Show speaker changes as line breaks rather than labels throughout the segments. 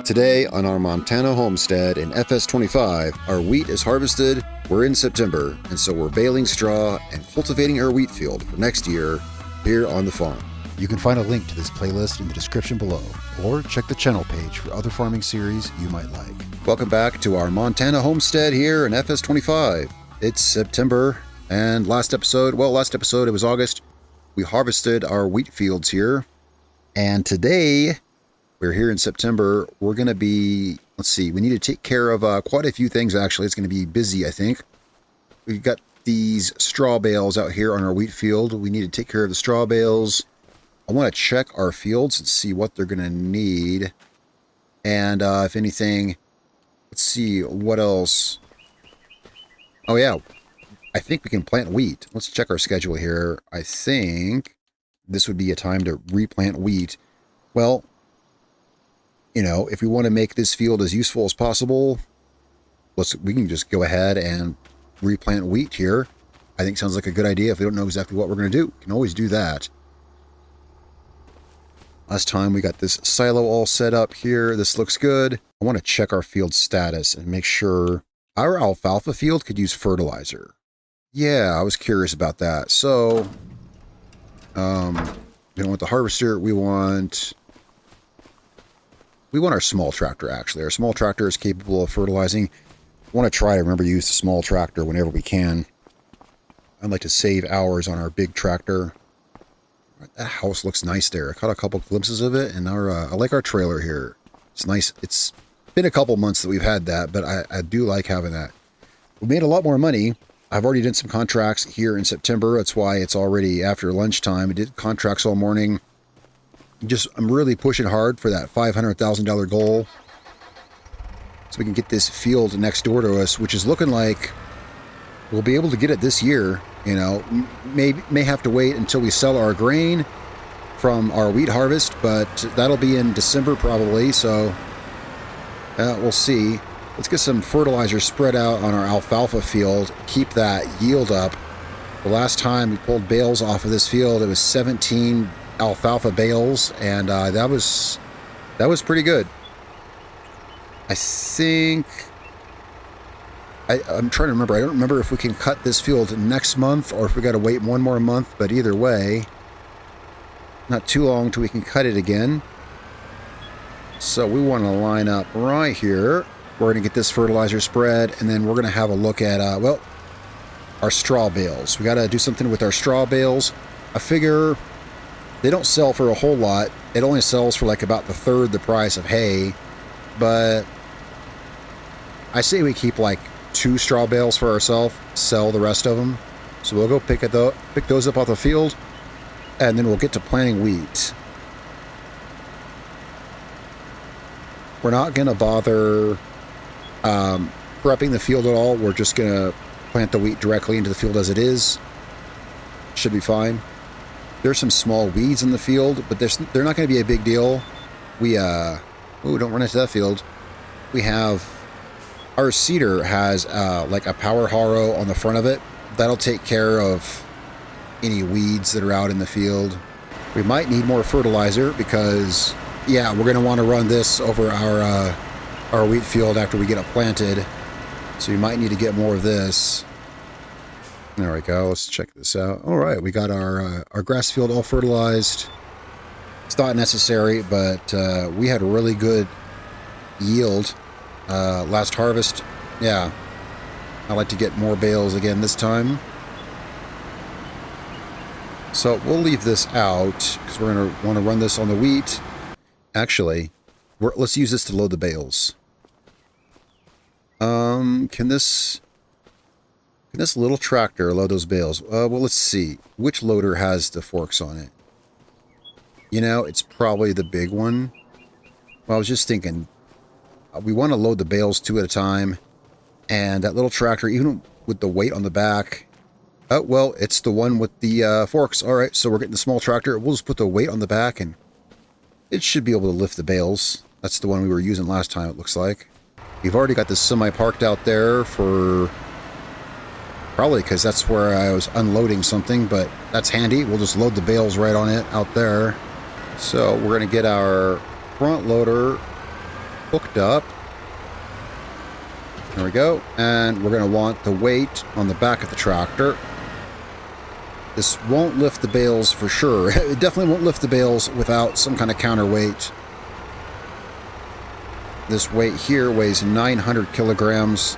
Today on our Montana Homestead in FS25, our wheat is harvested, we're in September, and so we're baling straw and cultivating our wheat field for next year here on the farm.
You can find a link to this playlist in the description below, or check the channel page for other farming series you might like.
Welcome back to our Montana Homestead here in FS25. It's September, and last episode it was August, we harvested our wheat fields here, and today we're here in September. We're going to be, we need to take care of quite a few things, actually. It's going to be busy, I think. We've got these straw bales out here on our wheat field. We need to take care of the straw bales. I want to check our fields and see what they're going to need. And if anything, let's see, what else? Oh, yeah. I think we can plant wheat. Let's check our schedule here. I think this would be a time to replant wheat. Well, you know, if we want to make this field as useful as possible, we can just go ahead and replant wheat here. I think sounds like a good idea. If we don't know exactly what we're going to do, we can always do that. Last time we got this silo all set up here. This looks good. I want to check our field status and make sure our alfalfa field could use fertilizer. Yeah, I was curious about that. So, we don't want the harvester. We want our small tractor, actually. Our small tractor is capable of fertilizing. I want to try to remember to use the small tractor whenever we can. I'd like to save hours on our big tractor. That house looks nice there. I caught a couple glimpses of it, and I like our trailer here. It's nice. It's been a couple months that we've had that, but I do like having that. We made a lot more money. I've already done some contracts here in September. That's why it's already after lunchtime. I did contracts all morning. I'm really pushing hard for that $500,000 goal so we can get this field next door to us, which is looking like we'll be able to get it this year. You know, may have to wait until we sell our grain from our wheat harvest, but that'll be in December probably, so we'll see. Let's get some fertilizer spread out on our alfalfa field, keep that yield up. The last time we pulled bales off of this field, it was 17 alfalfa bales, and that was pretty good. I think I'm trying to remember. I don't remember if we can cut this field next month or if we got to wait one more month, but either way, not too long till we can cut it again. So we want to line up right here. We're going to get this fertilizer spread, and then we're going to have a look at our straw bales. We got to do something with our straw bales. I figure they don't sell for a whole lot. It only sells for like about the third the price of hay. But I say we keep like 2 straw bales for ourselves, sell the rest of them. So we'll go pick those up off the field, and then we'll get to planting wheat. We're not going to bother prepping the field at all. We're just going to plant the wheat directly into the field as it is. Should be fine. There's some small weeds in the field, but they're not going to be a big deal. We, don't run into that field. We have, our seeder has like a power harrow on the front of it. That'll take care of any weeds that are out in the field. We might need more fertilizer because, yeah, we're going to want to run this over our wheat field after we get it planted. So you might need to get more of this. There we go. Let's check this out. All right, we got our grass field all fertilized. It's not necessary, but we had a really good yield last harvest. Yeah, I'd like to get more bales again this time. So we'll leave this out because we're going to want to run this on the wheat. Actually, let's use this to load the bales. Can this little tractor load those bales? Well, let's see. Which loader has the forks on it? You know, it's probably the big one. Well, I was just thinking, we want to load the bales 2 at a time. And that little tractor, even with the weight on the back... Oh, well, it's the one with the forks. All right, so we're getting the small tractor. We'll just put the weight on the back, and it should be able to lift the bales. That's the one we were using last time, it looks like. We've already got this semi parked out there for Probably because that's where I was unloading something, but that's handy. We'll just load the bales right on it out there. So we're going to get our front loader hooked up. There we go. And we're going to want the weight on the back of the tractor. This won't lift the bales for sure. It definitely won't lift the bales without some kind of counterweight. This weight here weighs 900 kilograms.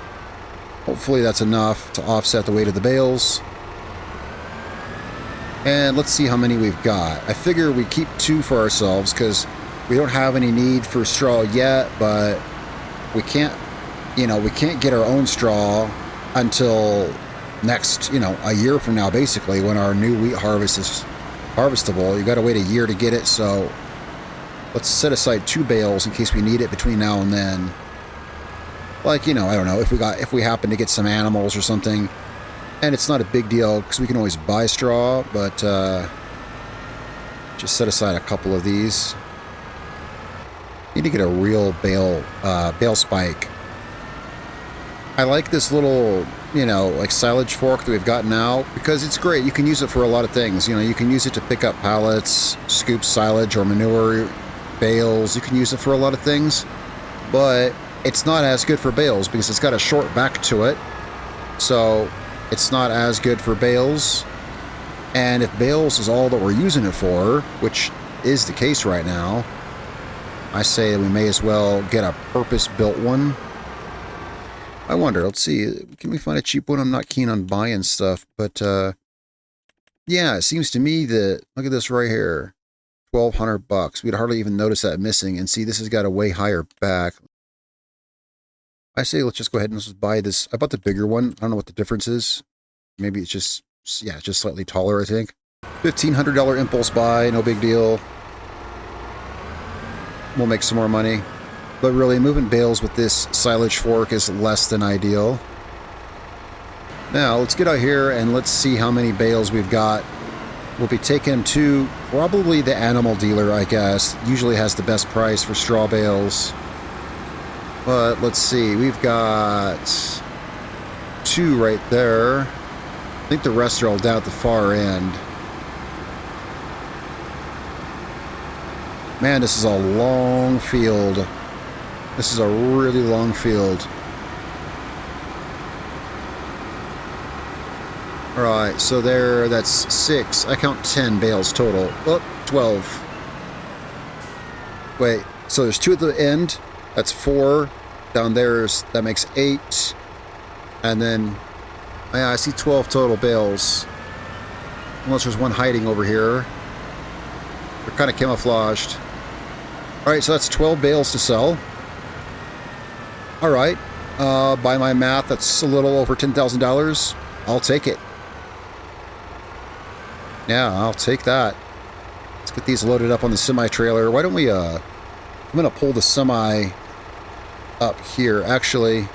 Hopefully that's enough to offset the weight of the bales. And let's see how many we've got. I figure we keep 2 for ourselves because we don't have any need for straw yet, but we can't, we can't get our own straw until next, a year from now, basically, when our new wheat harvest is harvestable. You got to wait a year to get it, so let's set aside 2 bales in case we need it between now and then. Like, I don't know, if we happen to get some animals or something, and it's not a big deal because we can always buy straw, but just set aside a couple of these. Need to get a real bale spike. I like this little, like silage fork that we've got now because it's great. You can use it for a lot of things. You can use it to pick up pallets, scoop silage or manure, bales. You can use it for a lot of things, but it's not as good for bales because it's got a short back to it. So it's not as good for bales. And if bales is all that we're using it for, which is the case right now, I say we may as well get a purpose-built one. I wonder, let's see, can we find a cheap one? I'm not keen on buying stuff, but yeah, it seems to me that, look at this right here, $1,200. We'd hardly even notice that missing. And see, this has got a way higher back. I say let's just go ahead and let's just buy this. I bought the bigger one. I don't know what the difference is. Maybe it's just, yeah, just slightly taller, I think. $1,500 impulse buy, no big deal. We'll make some more money. But really, moving bales with this silage fork is less than ideal. Now, let's get out here and let's see how many bales we've got. We'll be taking them to probably the animal dealer, I guess. Usually has the best price for straw bales. But let's see, we've got 2 right there. I think the rest are all down at the far end. Man, this is a long field. This is a really long field. Alright, so there, that's 6. I count 10 bales total. Oh, 12. Wait, so there's 2 at the end. That's 4. Down there's, that makes 8. And then, yeah, I see 12 total bales. Unless there's one hiding over here. They're kind of camouflaged. Alright, so that's 12 bales to sell. Alright. By my math, that's a little over $10,000. I'll take it. Yeah, I'll take that. Let's get these loaded up on the semi-trailer. Why don't we, I'm going to pull the semi up here. Actually,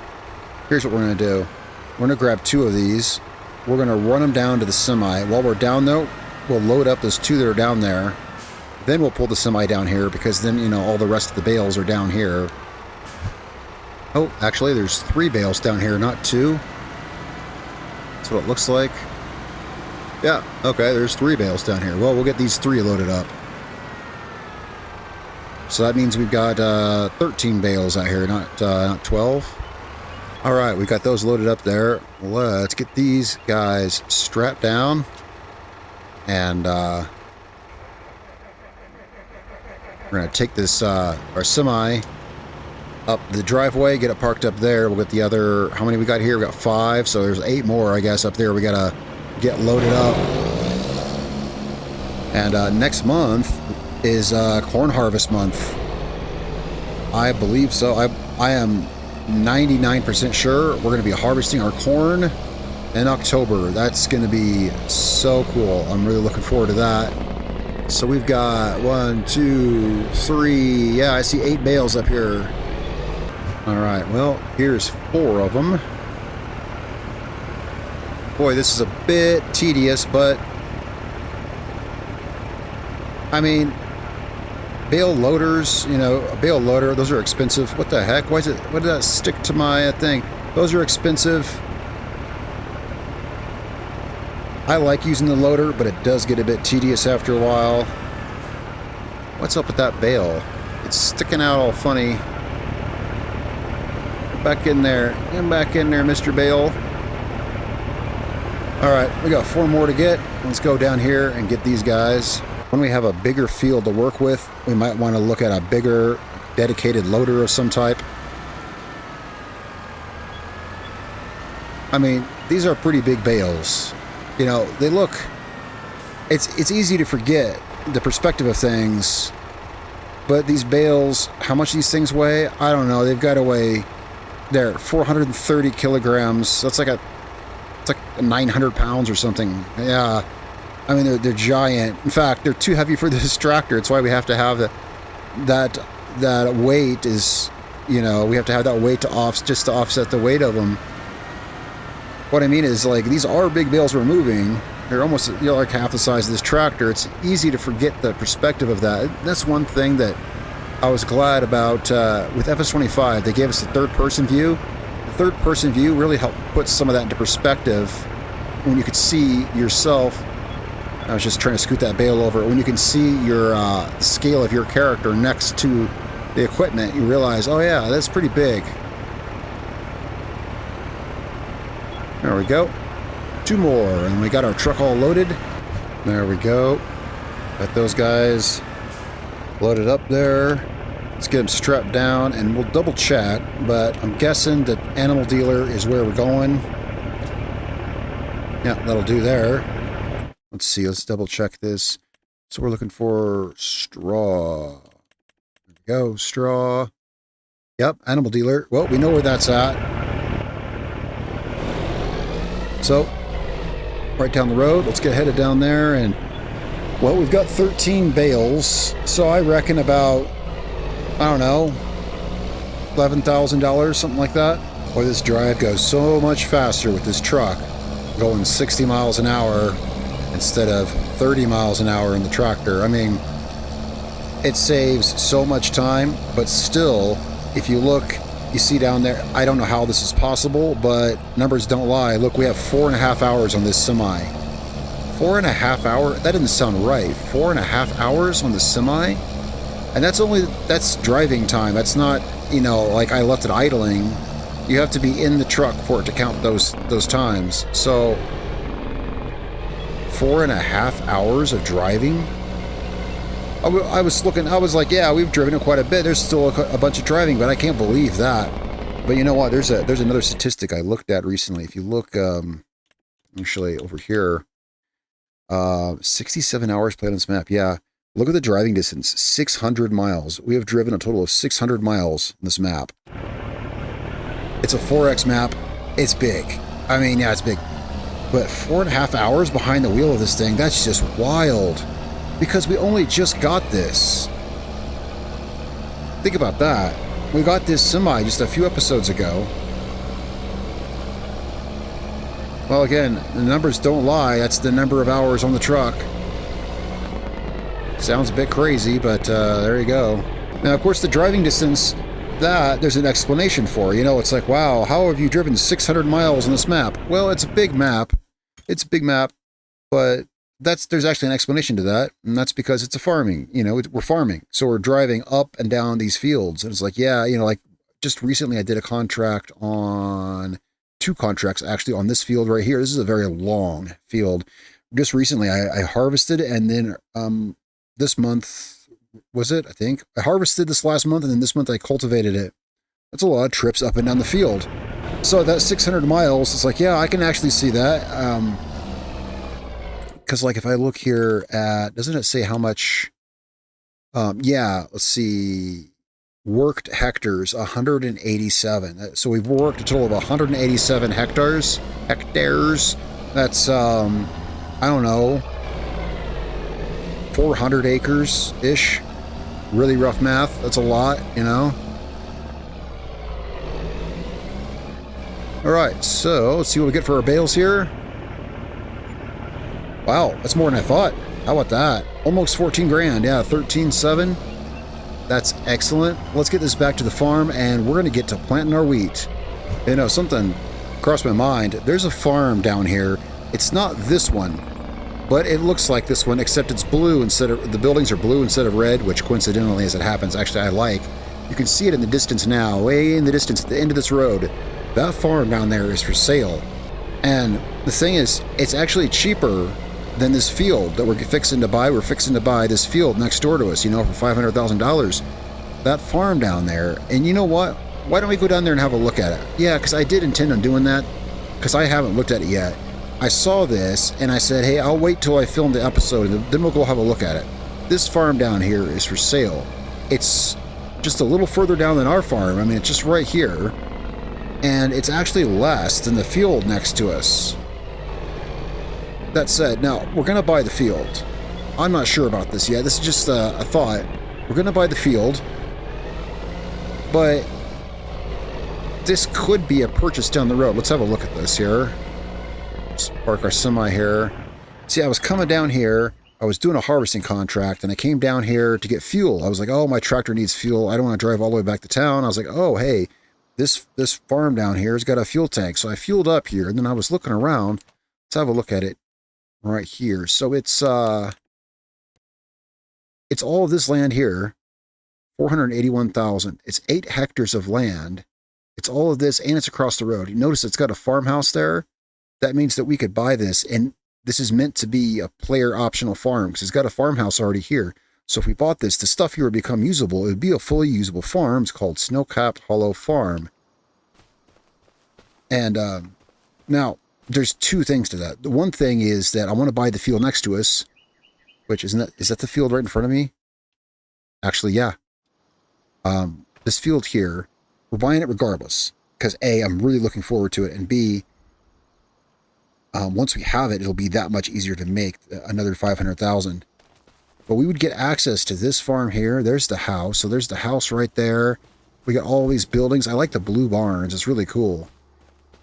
here's what we're going to do. We're going to grab 2 of these. We're going to run them down to the semi. While we're down, though, we'll load up those 2 that are down there. Then we'll pull the semi down here because then, all the rest of the bales are down here. Oh, actually, there's 3 bales down here, not 2. That's what it looks like. Yeah, okay, there's 3 bales down here. Well, we'll get these 3 loaded up. So that means we've got 13 bales out here, not 12. All right, we got those loaded up there. Let's get these guys strapped down. And we're going to take this, our semi up the driveway, get it parked up there. We'll get the other, how many we got here? We got 5, so there's 8 more, I guess, up there. We got to get loaded up. And next month is corn harvest month. I believe so. I am 99% sure we're going to be harvesting our corn in October. That's going to be so cool. I'm really looking forward to that. So we've got 1, 2, 3. Yeah, I see 8 bales up here. All right, well, here's 4 of them. Boy, this is a bit tedious, but I mean, bale loaders, a bale loader, those are expensive. What the heck? Why did that stick to my thing? Those are expensive. I like using the loader, but it does get a bit tedious after a while. What's up with that bale? It's sticking out all funny. Get back in there. Get back in there, Mr. Bale. Alright, we got 4 more to get. Let's go down here and get these guys. When we have a bigger field to work with, we might want to look at a bigger, dedicated loader of some type. I mean, these are pretty big bales. You know, they look... It's easy to forget the perspective of things, but these bales, how much these things weigh, I don't know. They've got to weigh... They're 430 kilograms. That's like a... It's like 900 pounds or something. Yeah. I mean, they're giant. In fact, they're too heavy for this tractor. It's why we have to have that weight is, you know, we have to have that weight just to offset the weight of them. What I mean is, like, these are big bales we're moving. They're almost, you know, like half the size of this tractor. It's easy to forget the perspective of that. That's one thing that I was glad about with FS25. They gave us the third-person view. The third-person view really helped put some of that into perspective when you could see yourself. I was just trying to scoot that bale over. When you can see your scale of your character next to the equipment, you realize, oh yeah, that's pretty big. There we go. 2 more, and we got our truck all loaded. There we go. Got those guys loaded up there. Let's get them strapped down, and we'll double check, but I'm guessing that animal dealer is where we're going. Yeah, that'll do there. Let's see, let's double check this. So we're looking for straw. There we go, straw. Yep, animal dealer. Well, we know where that's at. So, right down the road, let's get headed down there, and, well, we've got 13 bales, so I reckon about, I don't know, $11,000, something like that. Boy, this drive goes so much faster with this truck, going 60 miles an hour instead of 30 miles an hour in the tractor. I mean, it saves so much time, but still, if you look... You see down there, I don't know how this is possible, but numbers don't lie. Look, we have 4.5 hours on this semi. 4.5 hours? That doesn't sound right. 4.5 hours on the semi? And that's driving time. That's not, you know, like I left it idling. You have to be in the truck for it to count those times. So, 4.5 hours of driving? I was looking, I was like, yeah, we've driven it quite a bit. There's still a bunch of driving, but I can't believe that. But you know what? There's another statistic I looked at recently. If you look, actually over here, 67 hours played on this map. Yeah. Look at the driving distance, 600 miles. We have driven a total of 600 miles on this map. It's a 4X map. It's big. I mean, yeah, it's big. But 4.5 hours behind the wheel of this thing, that's just wild. Because we only just got this. Think about that. We got this semi just a few episodes ago. Well, again, the numbers don't lie. That's the number of hours on the truck. Sounds a bit crazy, but there you go. Now, of course, the driving distance, that there's an explanation for. You know, it's like, wow, how have you driven 600 miles on this map? Well, it's a big map. It's a big map, but there's actually an explanation to that, and that's because it's a farming. You know, we're farming, so we're driving up and down these fields. And it's like, yeah, you know, like just recently I did a contract on 2 contracts actually on this field right here. This is a very long field. Just recently I harvested, and then this month, was it? I think I harvested this last month, and then this month I cultivated it. That's a lot of trips up and down the field. So that 600 miles, it's like, yeah, I can actually see that. Because, like, if I look here at, doesn't it say how much, yeah, let's see, worked hectares, 187. So we've worked a total of 187 hectares. That's, I don't know, 400 acres-ish. Really rough math. That's a lot, you know? All right, so let's see what we get for our bales here. Wow, that's more than I thought. How about that? Almost 14 grand. Yeah, 13.7. That's excellent. Let's get this back to the farm, and we're going to get to planting our wheat. You know, something crossed my mind. There's a farm down here It's not this one, but it looks like this one, except it's blue instead of, the buildings are blue instead of red, which coincidentally, as it happens, actually I like. You can see it in the distance now, way in the distance at the end of this road. That farm down there is for sale. And the thing is, it's actually cheaper than this field that we're fixing to buy. We're fixing to buy this field next door to us, you know, for $500,000. That farm down there. And you know what? Why don't we go down there and have a look at it? Yeah, because I did intend on doing that, because I haven't looked at it yet. I saw this and I said, hey, I'll wait till I film the episode and then we'll go have a look at it. This farm down here is for sale. It's just a little further down than our farm. I mean, it's just right here. And it's actually less than the field next to us. That said, now, we're going to buy the field. I'm not sure about this yet. This is just a thought. We're going to buy the field. But this could be a purchase down the road. Let's have a look at this here. Let's park our semi here. See, I was coming down here. I was doing a harvesting contract, and I came down here to get fuel. I was like, oh, my tractor needs fuel. I don't want to drive all the way back to town. I was like, oh, hey, this farm down here has got a fuel tank. So I fueled up here, and then I was looking around. Let's have a look at it right here. So it's all of this land here, 481,000. It's 8 hectares of land. It's all of this, and it's across the road. You notice it's got a farmhouse there. That means that we could buy this, and this is meant to be a player optional farm because it's got a farmhouse already here. So if we bought this, the stuff here would become usable. It would be a fully usable farm. It's called Snow-Capped Hollow Farm. And now, there's 2 things to that. The one thing is that I want to buy the field next to us, which is that the field right in front of me? Actually, yeah. This field here, we're buying it regardless because A, I'm really looking forward to it, and B, once we have it, it'll be that much easier to make another 500,000. But we would get access to this farm here. There's the house. So there's the house right there. We got all these buildings. I like the blue barns. It's really cool.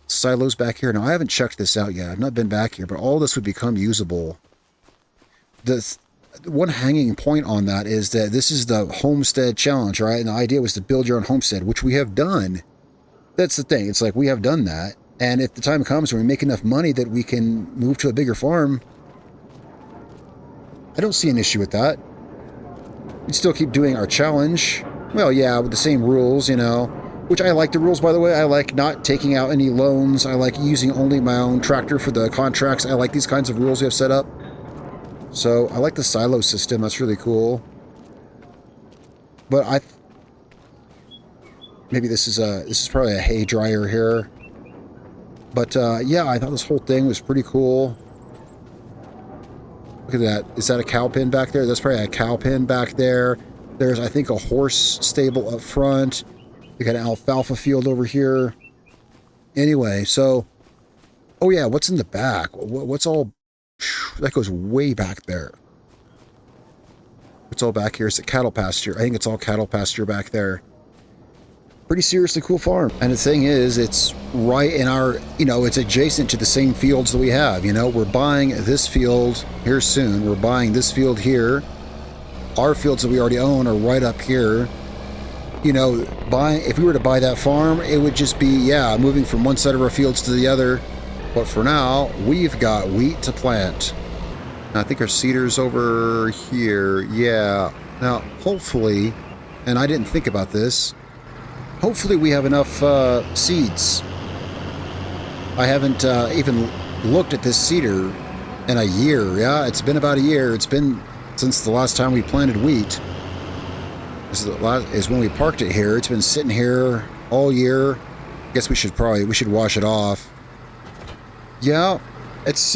Silos back here. Now, I haven't checked this out yet. I've not been back here, but all this would become usable. The one hanging point on that is that this is the homestead challenge, right? And the idea was to build your own homestead, which we have done. That's the thing. It's like we have done that. And if the time comes when we make enough money that we can move to a bigger farm, I don't see an issue with that. We still keep doing our challenge. Well, yeah, with the same rules, you know, which I like the rules, by the way. I like not taking out any loans. I like using only my own tractor for the contracts. I like these kinds of rules we have set up. So I like the silo system. That's really cool. But maybe this is probably a hay dryer here. But yeah, I thought this whole thing was pretty cool. Look at that. Is that a cow pen back there? That's probably a cow pen back there. There's, I think, a horse stable up front. We got an alfalfa field over here. Anyway, so... Oh yeah, what's in the back? What's all... That goes way back there. What's all back here? It's a cattle pasture. I think it's all cattle pasture back there. Pretty seriously cool farm. And the thing is, it's right in our, you know, it's adjacent to the same fields that we have. You know, we're buying this field here soon. We're buying this field here. Our fields that we already own are right up here. You know, if we were to buy that farm, it would just be, yeah, moving from one side of our fields to the other. But for now, we've got wheat to plant. I think our seeder's over here. Yeah. Now, hopefully, and I didn't think about this, hopefully we have enough seeds. I haven't even looked at this seeder in a year. Yeah, it's been about a year. It's been since the last time we planted wheat. This is when we parked it here. It's been sitting here all year. I guess we should wash it off. Yeah, it's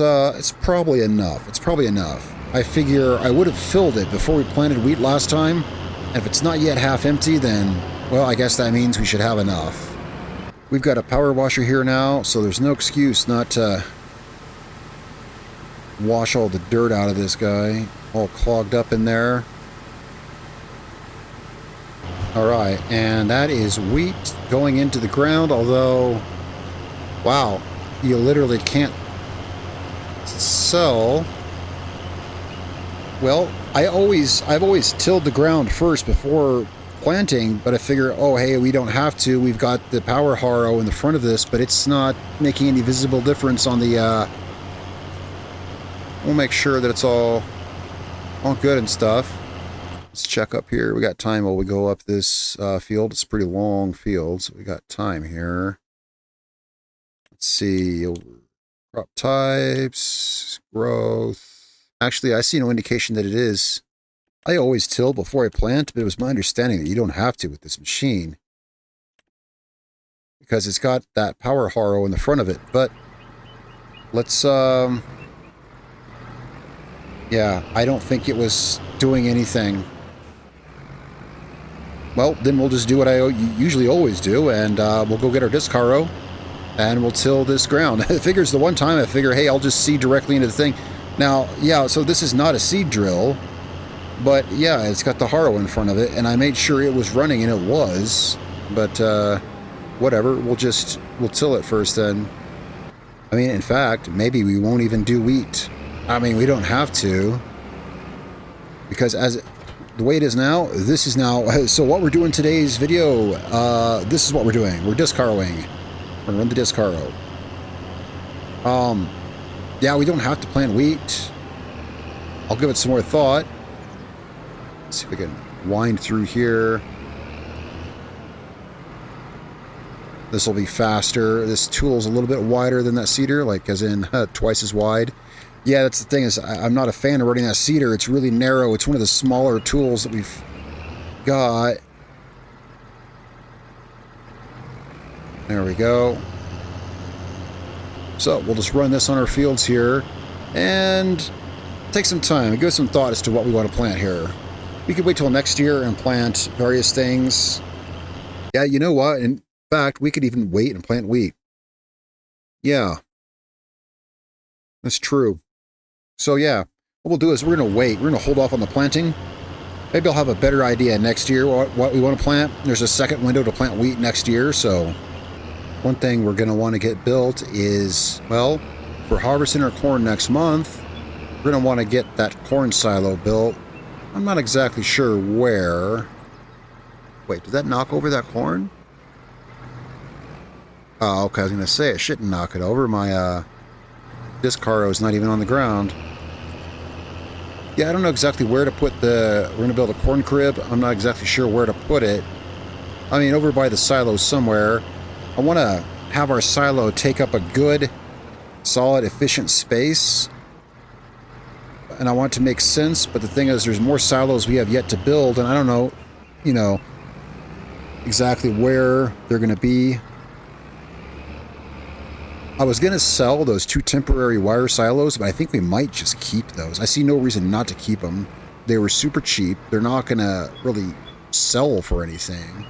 probably enough. It's probably enough. I figure I would have filled it before we planted wheat last time. And if it's not yet half empty, then, well, I guess that means we should have enough. We've got a power washer here now, so there's no excuse not to wash all the dirt out of this guy. All clogged up in there. Alright, and that is wheat going into the ground, although, wow, you literally can't sell. Well, I've always tilled the ground first before planting, but I figure, oh hey, we don't have to. We've got the power harrow in the front of this, but it's not making any visible difference on the We'll make sure that it's all good and stuff. Let's check up here. We got time while we go up this field. It's a pretty long field, so we got time here. Let's see. Crop types, growth. Actually, I see no indication that it is. I always till before I plant, but it was my understanding that you don't have to with this machine, because it's got that power harrow in the front of it. But let's, yeah, I don't think it was doing anything. Well, then we'll just do what I usually always do, and we'll go get our disc harrow, and we'll till this ground. It figures the one time I figure, hey, I'll just seed directly into the thing. Now, yeah, so this is not a seed drill, but yeah, it's got the harrow in front of it, and I made sure it was running, and it was. But whatever, we'll till it first then. I mean, in fact, maybe we won't even do wheat. I mean, we don't have to, because as the way it is now, this is now. So what we're doing today's video, this is what we're doing. We're disc harrowing. We're gonna run the disc harrow. Yeah, we don't have to plant wheat. I'll give it some more thought. Let's see if we can wind through here. This will be faster. This tool's a little bit wider than that seeder, like as in twice as wide. Yeah, that's the thing, is I'm not a fan of running that seeder. It's really narrow. It's one of the smaller tools that we've got. There we go. So we'll just run this on our fields here and take some time and give some thought as to what we want to plant here. We could wait till next year and plant various things. Yeah, you know what? In fact, we could even wait and plant wheat. Yeah, that's true. So yeah, what we'll do is we're going to wait. We're going to hold off on the planting. Maybe I'll have a better idea next year what we want to plant. There's a second window to plant wheat next year, so one thing we're going to want to get built is, well, for harvesting our corn next month, we're going to want to get that corn silo built. I'm not exactly sure where. Wait, did that knock over that corn? Oh, okay, I was going to say it shouldn't knock it over. My disc harrow is not even on the ground. Yeah, I don't know exactly where to put the... We're going to build a corn crib. I'm not exactly sure where to put it. I mean, over by the silo somewhere. I want to have our silo take up a good, solid, efficient space. And I want it to make sense, but the thing is, there's more silos we have yet to build, and I don't know, you know, exactly where they're going to be. I was going to sell those 2 temporary wire silos, but I think we might just keep those. I see no reason not to keep them. They were super cheap. They're not going to really sell for anything,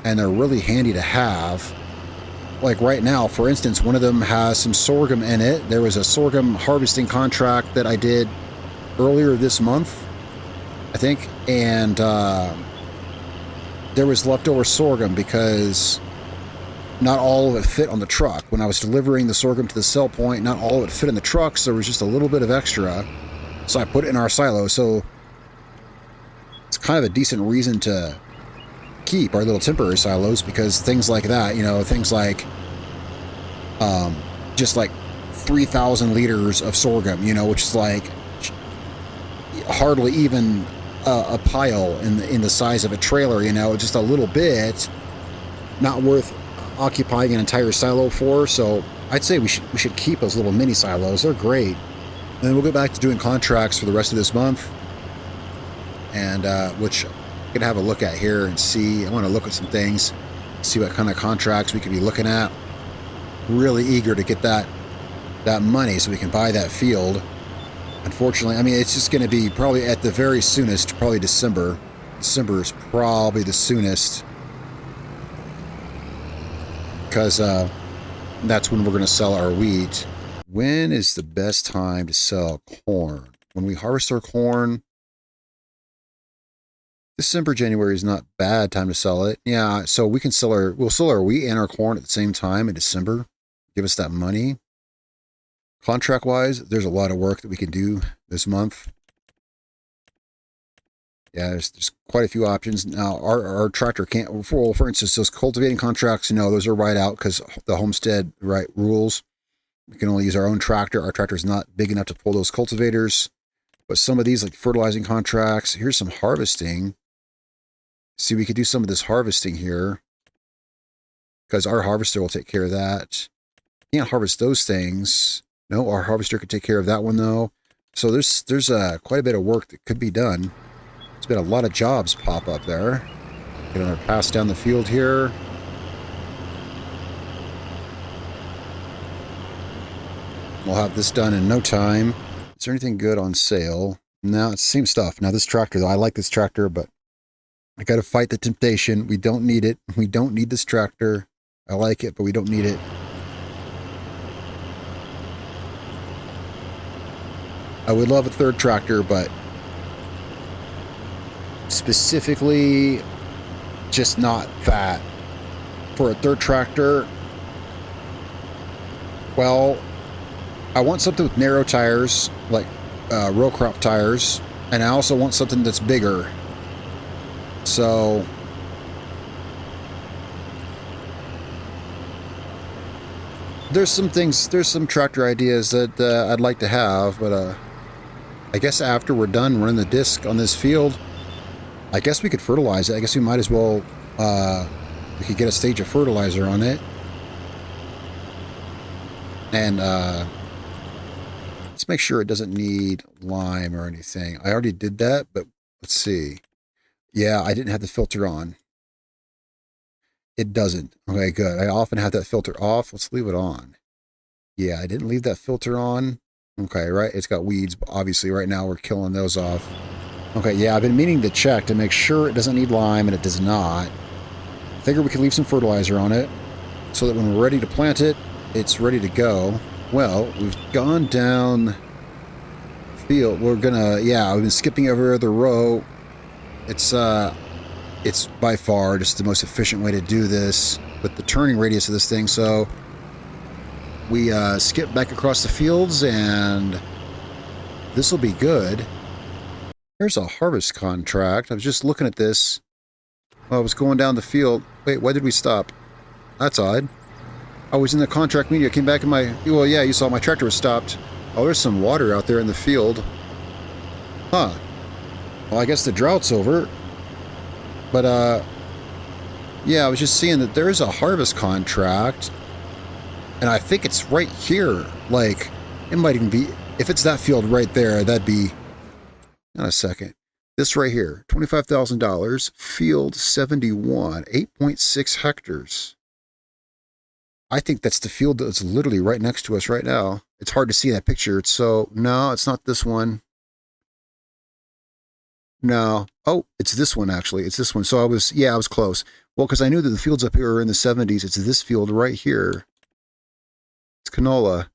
and they're really handy to have. Like right now, for instance, one of them has some sorghum in it. There was a sorghum harvesting contract that I did earlier this month, I think, and there was leftover sorghum because not all of it fit on the truck. When I was delivering the sorghum to the sell point, not all of it fit in the truck, so there was just a little bit of extra. So I put it in our silo. So it's kind of a decent reason to keep our little temporary silos, because things like that, you know, things like just like 3,000 liters of sorghum, you know, which is like hardly even a pile in the size of a trailer, you know, just a little bit, not worth occupying an entire silo for. So I'd say we should keep those little mini silos. They're great. And then we'll go back to doing contracts for the rest of this month, and which I'm gonna have a look at here and see. I want to look at some things, see what kind of contracts we could be looking at. Really eager to get that money so we can buy that field. Unfortunately, I mean, it's just going to be probably at the very soonest, probably December. December is probably the soonest, because that's when we're going to sell our wheat. When is the best time to sell corn? When we harvest our corn, December, January is not bad time to sell it. Yeah, so we'll sell our wheat and our corn at the same time in December. Give us that money. Contract-wise, there's a lot of work that we can do this month. Yeah, there's quite a few options. Now, our tractor can't, for instance, those cultivating contracts, no, those are right out because the homestead rules. We can only use our own tractor. Our tractor is not big enough to pull those cultivators. But some of these, like fertilizing contracts, here's some harvesting. See, we could do some of this harvesting here, because our harvester will take care of that. Can't harvest those things. No, our harvester could take care of that one, though. So there's quite a bit of work that could be done. There's been a lot of jobs pop up there. Get another pass down the field here. We'll have this done in no time. Is there anything good on sale? No, it's the same stuff. Now this tractor, though, I like this tractor, but I got to fight the temptation. We don't need it. We don't need this tractor. I like it, but we don't need it. I would love a third tractor, but specifically just not that. For a third tractor, well, I want something with narrow tires, like row crop tires, and I also want something that's bigger. So there's some tractor ideas that I'd like to have, but I guess after we're done running the disc on this field, I guess we could fertilize it. I guess we might as well, we could get a stage of fertilizer on it. And let's make sure it doesn't need lime or anything. I already did that, but let's see. Yeah, I didn't have the filter on. It doesn't. Okay, good. I often have that filter off. Let's leave it on. Yeah, I didn't leave that filter on. Okay, right. It's got weeds, but obviously right now we're killing those off. Okay, yeah, I've been meaning to check to make sure it doesn't need lime, and it does not. I figure we could leave some fertilizer on it so that when we're ready to plant it, it's ready to go. Well, we've gone down the field. We're gonna, yeah, we've been skipping every other row. It's by far just the most efficient way to do this with the turning radius of this thing. So we skip back across the fields, and this will be good. Here's a harvest contract. I was just looking at this while I was going down the field. Wait, why did we stop? That's odd. I was in the contract media. I came back in my... Well, yeah, you saw my tractor was stopped. Oh, there's some water out there in the field. Huh. Well, I guess the drought's over. But, yeah, I was just seeing that there is a harvest contract. And I think it's right here. Like, it might even be... If it's that field right there, that'd be... Not a second. This right here, $25,000, field 71, 8.6 hectares. I think that's the field that's literally right next to us right now. It's hard to see that picture. So, no, it's not this one. No. Oh, it's this one, actually. It's this one. So I was close. Well, because I knew that the fields up here are in the 70s. It's this field right here. It's canola.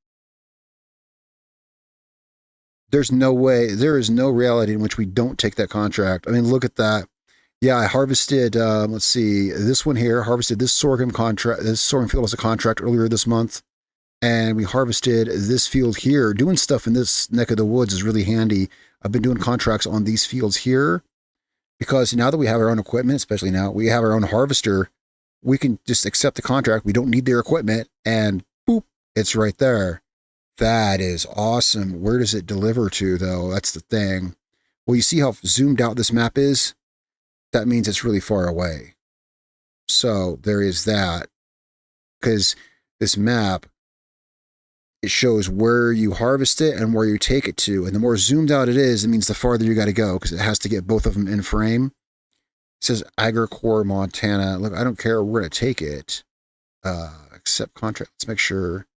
There's no way, there is no reality in which we don't take that contract. I mean, look at that. Yeah, I harvested, let's see, this one here, harvested this sorghum contract, this sorghum field as a contract earlier this month. And we harvested this field here. Doing stuff in this neck of the woods is really handy. I've been doing contracts on these fields here because now that we have our own equipment, especially now we have our own harvester, we can just accept the contract. We don't need their equipment, and boop, it's right there. That is awesome. Where does it deliver to, though? That's the thing. Well, you see how zoomed out this map is? That means it's really far away. So there is that. Because this map, it shows where you harvest it and where you take it to. And the more zoomed out it is, it means the farther you got to go, because it has to get both of them in frame. It says Agricore, Montana. Look, I don't care where to take it. Accept contract. Let's make sure.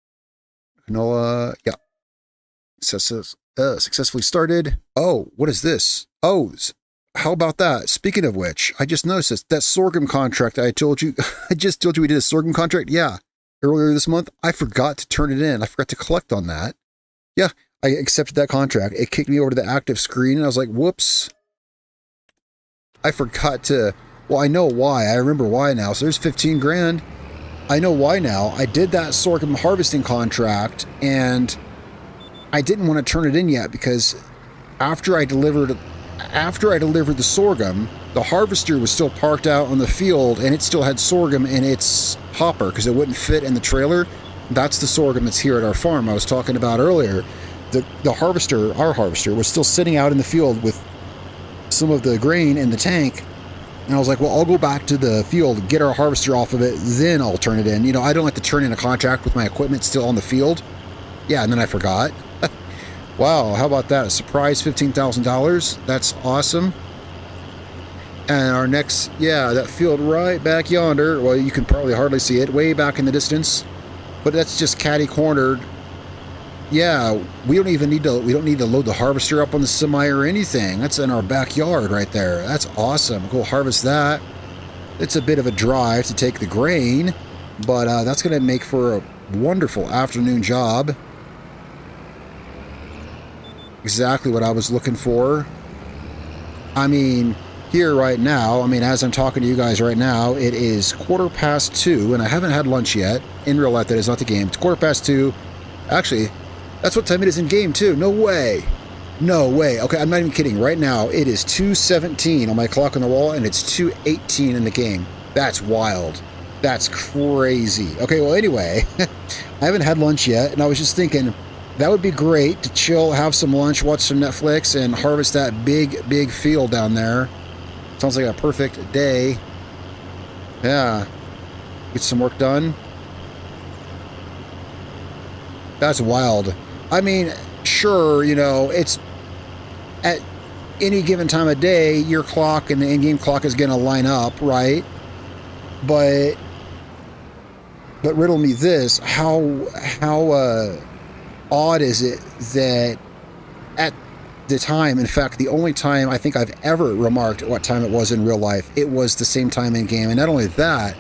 Canola, yeah. Successfully started. Oh, what is this? Oh, how about that? Speaking of which, I just noticed this. That sorghum contract I told you, I just told you we did a sorghum contract. Yeah. Earlier this month, I forgot to turn it in. I forgot to collect on that. Yeah, I accepted that contract. It kicked me over to the active screen, and I was like, whoops. I forgot to, well, I know why. I remember why now. So there's 15 grand. I know why now. I did that sorghum harvesting contract, and I didn't want to turn it in yet because after I delivered the sorghum, the harvester was still parked out on the field, and it still had sorghum in its hopper because it wouldn't fit in the trailer. That's the sorghum that's here at our farm I was talking about earlier. The harvester, our harvester, was still sitting out in the field with some of the grain in the tank. And I was like, well, I'll go back to the field, get our harvester off of it, then I'll turn it in. You know, I don't like to turn in a contract with my equipment still on the field. Yeah, and then I forgot. Wow, how about that? A surprise $15,000. That's awesome. And our next, yeah, that field right back yonder, well, you can probably hardly see it, way back in the distance. But that's just catty-cornered. Yeah, we don't need to load the harvester up on the semi or anything. That's in our backyard right there. That's awesome. Go harvest that. It's a bit of a drive to take the grain, but that's going to make for a wonderful afternoon job. Exactly what I was looking for. I mean, here right now, I mean, as I'm talking to you guys right now, it is 2:15, and I haven't had lunch yet. In real life, that is not the game. It's 2:15. Actually, that's what time it is in game, too. No way. No way. Okay, I'm not even kidding. Right now, it is 2:17 on my clock on the wall, and it's 2:18 in the game. That's wild. That's crazy. Okay, well, anyway, I haven't had lunch yet, and I was just thinking, that would be great to chill, have some lunch, watch some Netflix, and harvest that big, big field down there. Sounds like a perfect day. Yeah. Get some work done. That's wild. I mean, sure, you know, it's at any given time of day, your clock and the in-game clock is going to line up, right? But riddle me this, how odd is it that at the time, in fact, the only time I think I've ever remarked what time it was in real life, it was the same time in game. And not only that,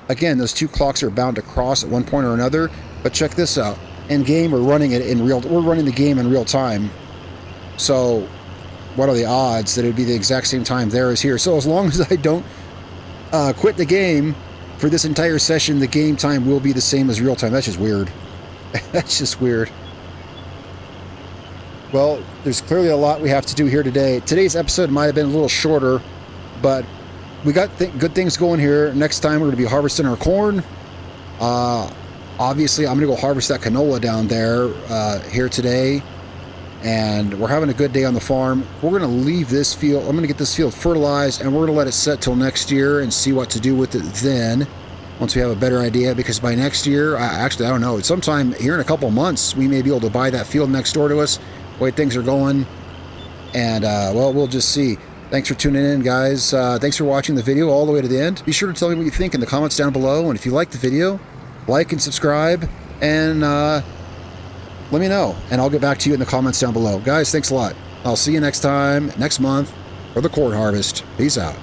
again, those two clocks are bound to cross at one point or another. But check this out. In game, we're running the game in real time. So what are the odds that it would be the exact same time there as here? So as long as I don't quit the game for this entire session, the game time will be the same as real time. That's just weird. That's just weird. Well, there's clearly a lot we have to do here today. Today's episode might have been a little shorter, but we got good things going here. Next time we're going to be harvesting our corn. Obviously, I'm going to go harvest that canola down there here today. And we're having a good day on the farm. We're going to leave this field. I'm going to get this field fertilized, and we're going to let it set till next year and see what to do with it then, once we have a better idea. Because by next year, I don't know. Sometime here in a couple months, we may be able to buy that field next door to us, the way things are going. And, well, we'll just see. Thanks for tuning in, guys. Thanks for watching the video all the way to the end. Be sure to tell me what you think in the comments down below. And if you like the video, like and subscribe, and let me know, and I'll get back to you in the comments down below. Guys, thanks a lot. I'll see you next time, next month, for the corn harvest. Peace out.